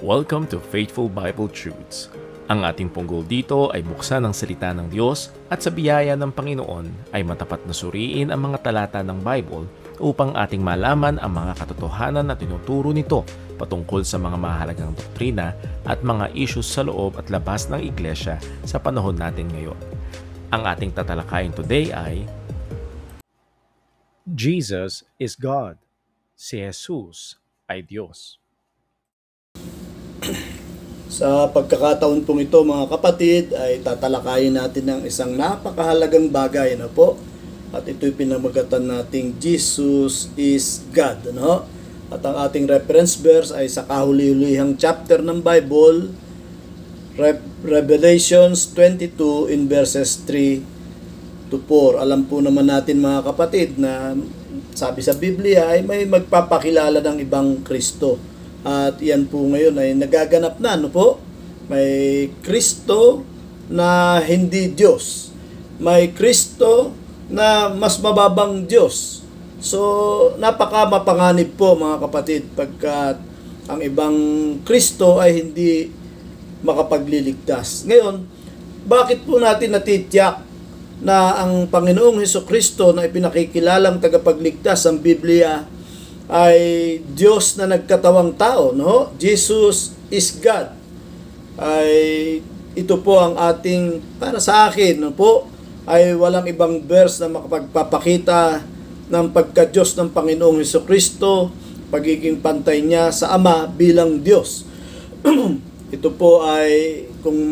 Welcome to Faithful Bible Truths. Ang ating pong goal dito ay buksan ang salita ng Diyos at sa biyaya ng Panginoon ay matapat na suriin ang mga talata ng Bible upang ating malaman ang mga katotohanan na tinuturo nito patungkol sa mga mahalagang doktrina at mga issues sa loob at labas ng iglesia sa panahon natin ngayon. Ang ating tatalakayin today ay Jesus is God. Si Jesus ay Diyos. Sa pagkakataon pong ito mga kapatid ay tatalakayin natin ng isang napakahalagang bagay po. At ito'y pinamagatan nating Jesus is God. At ang ating reference verse ay sa kahuli-hulihang chapter ng Bible, Revelations 22 in verses 3 to 4. Alam po naman natin mga kapatid na sabi sa Biblia ay may magpapakilala ng ibang Kristo. At yan po ngayon ay nagaganap na, May Kristo na hindi Diyos. May Kristo na mas mababang Diyos. So, napaka mapanganib po mga kapatid pagkat ang ibang Kristo ay hindi makapagliligtas. Ngayon, bakit po natin natitiyak na ang Panginoong Hesukristo na ipinakikilalang tagapagligtas ang Biblia ay Diyos na nagkatawang tao, Jesus is God. Ay ito po ang ating, para sa akin, ay walang ibang verse na makapagpapakita ng pagka-Diyos ng Panginoong Hesukristo, pagiging pantay niya sa Ama bilang Diyos. Ito po ay, kung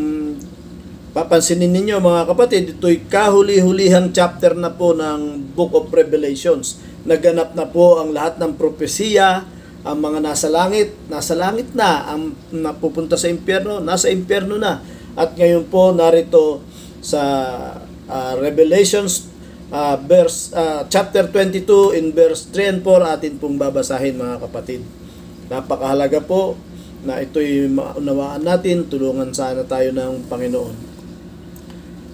papansinin ninyo mga kapatid, ito'y kahuli-hulihang chapter na po ng Book of Revelations. Naganap na po ang lahat ng propesiya, ang mga nasa langit na, ang napupunta sa impyerno, nasa impyerno na. At ngayon po narito sa Revelations chapter 22 in verse 3 and 4 atin pong babasahin mga kapatid. Napakahalaga po na ito'y maunawaan natin, tulungan sana tayo ng Panginoon.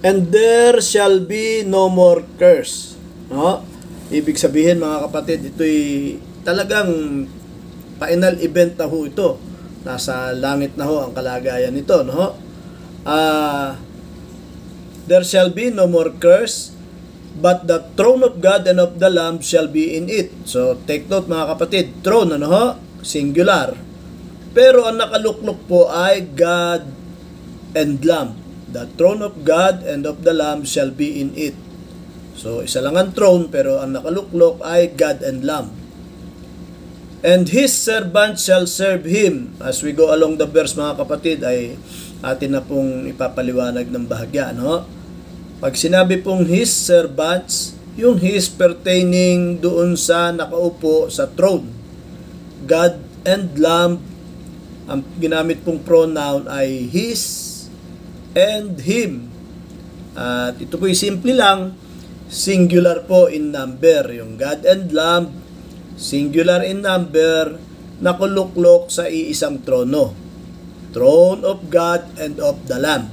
And there shall be no more curse. Ibig sabihin mga kapatid, ito'y talagang final event na ho ito. Nasa langit na ho ang kalagayan nito. There shall be no more curse, but the throne of God and of the Lamb shall be in it. So take note mga kapatid, throne, singular. Pero ang nakaluklok po ay God and Lamb. The throne of God and of the Lamb shall be in it. So, isa lang ang throne, pero ang nakaluklok ay God and Lamb. And His servants shall serve Him. As we go along the verse, mga kapatid, ay atin na pong ipapaliwanag ng bahagya, Pag sinabi pong His servants, yung His pertaining doon sa nakaupo sa throne. God and Lamb, ang ginamit pong pronoun ay His and Him. At ito po'y simple lang, singular po in number. Yung God and Lamb, singular in number, nakuluklok sa iisang trono. Throne of God and of the Lamb.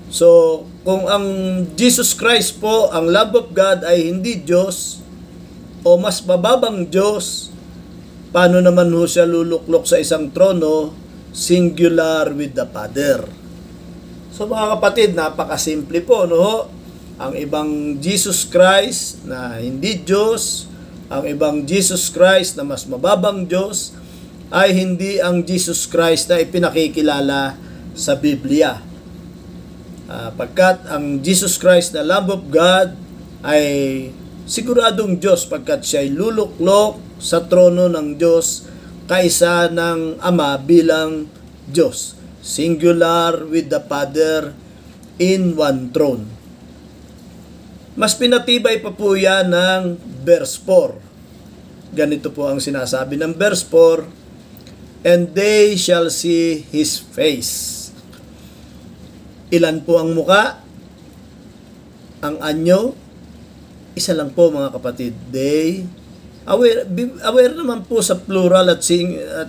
So, kung ang Jesus Christ po, ang Lamb of God ay hindi Diyos o mas mababang Diyos, paano naman ho siya luluklok sa isang trono, singular with the Father? So mga kapatid, napakasimple po, Ang ibang Jesus Christ na hindi Diyos, ang ibang Jesus Christ na mas mababang Diyos, ay hindi ang Jesus Christ na ipinakikilala sa Biblia. Pagkat ang Jesus Christ na Lamb of God ay siguradong Diyos pagkat siya ay luluklok sa trono ng Diyos kaysa ng Ama bilang Diyos. Singular with the Father in one throne. Mas pinatibay pa po yan ng verse 4. Ganito po ang sinasabi ng verse 4. And they shall see His face. Ilan po ang muka? Ang anyo? Isa lang po mga kapatid. They. Aware naman po sa plural at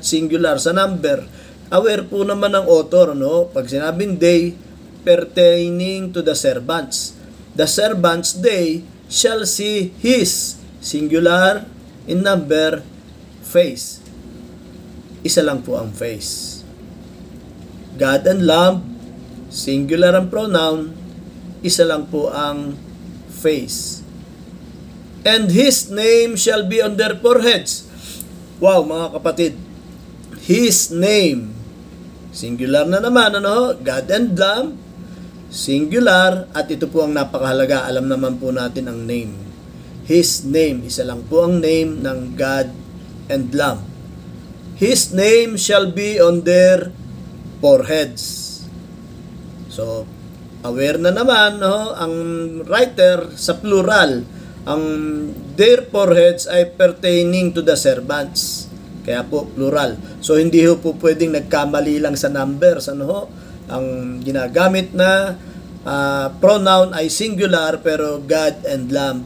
singular, sa number. Aware po naman ng author, Pag sinabing they, pertaining to the servants. The servants, they shall see His, singular in number, face. Isa lang po ang face. God and Lamb, singular ang pronoun, isa lang po ang face. And His name shall be on their foreheads. Wow, mga kapatid. His name. Singular na naman, ano? God and Lamb, singular, at ito po ang napakahalaga. Alam naman po natin ang name. His name, isa lang po ang name ng God and Lamb. His name shall be on their foreheads. So, aware na naman, no? Ang writer sa plural, ang their foreheads ay pertaining to the servants. Kaya po plural. So, hindi po pwedeng nagkamali lang sa numbers. Ano ho? Ang ginagamit na pronoun ay singular, pero God and Lamb,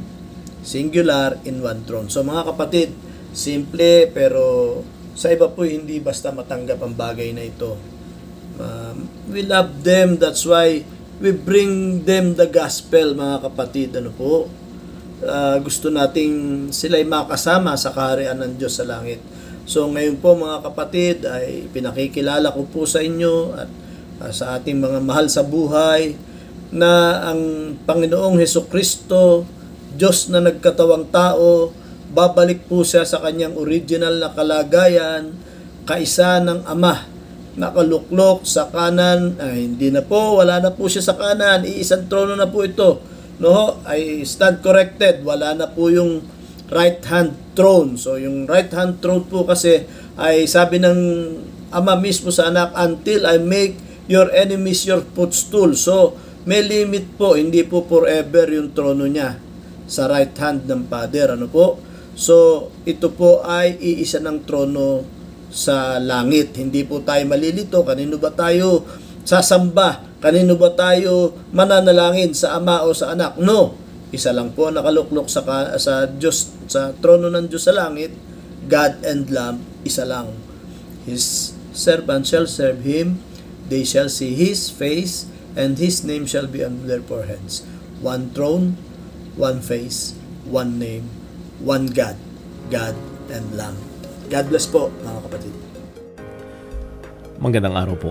singular in one throne. So, mga kapatid, simple, pero sa iba po hindi basta matanggap ang bagay na ito. We love them, that's why we bring them the gospel, mga kapatid. Ano po? Gusto nating sila'y makasama sa kaharian ng Diyos sa langit. So ngayon po, mga kapatid, ay pinakikilala ko po sa inyo at sa ating mga mahal sa buhay na ang Panginoong Hesukristo, Diyos na nagkatawang tao, babalik po siya sa kanyang original na kalagayan, kaisa ng Ama, nakaluklok sa kanan. Hindi na po, wala na po siya sa kanan, iisang trono na po ito. No, I stand corrected, wala na po yung right hand throne. So yung right hand throne po kasi ay sabi ng Ama mismo sa anak, until I make your enemies your footstool. So may limit po, hindi po forever yung trono niya sa right hand ng Father. Ano po? So ito po ay iisa ng trono sa langit. Hindi po tayo malilito. Kanino ba tayo sasamba? Kanino ba tayo mananalangin, sa Ama o sa Anak? No. Isa lang po nakaluklok sa Diyos, sa trono ng Diyos sa langit. God and Lamb, isa lang. His servants shall serve Him, they shall see His face, and His name shall be on their foreheads. One throne, one face, one name, one God, God and Lamb. God bless po, mga kapatid. Magandang araw po.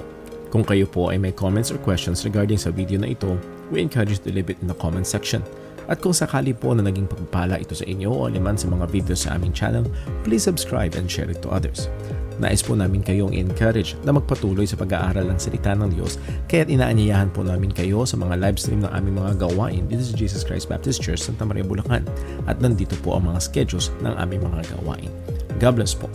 Kung kayo po ay may comments or questions regarding sa video na ito, we encourage you to leave it in the comment section. At kung sakali po na naging pagpapala ito sa inyo o aliman sa mga videos sa aming channel, please subscribe and share it to others. Nais po namin kayong encourage na magpatuloy sa pag-aaral ng salita ng Diyos, kaya't inaanyayahan po namin kayo sa mga live stream ng aming mga gawain dito sa Jesus Christ Baptist Church, Santa Maria, Bulacan. At nandito po ang mga schedules ng aming mga gawain. God bless po.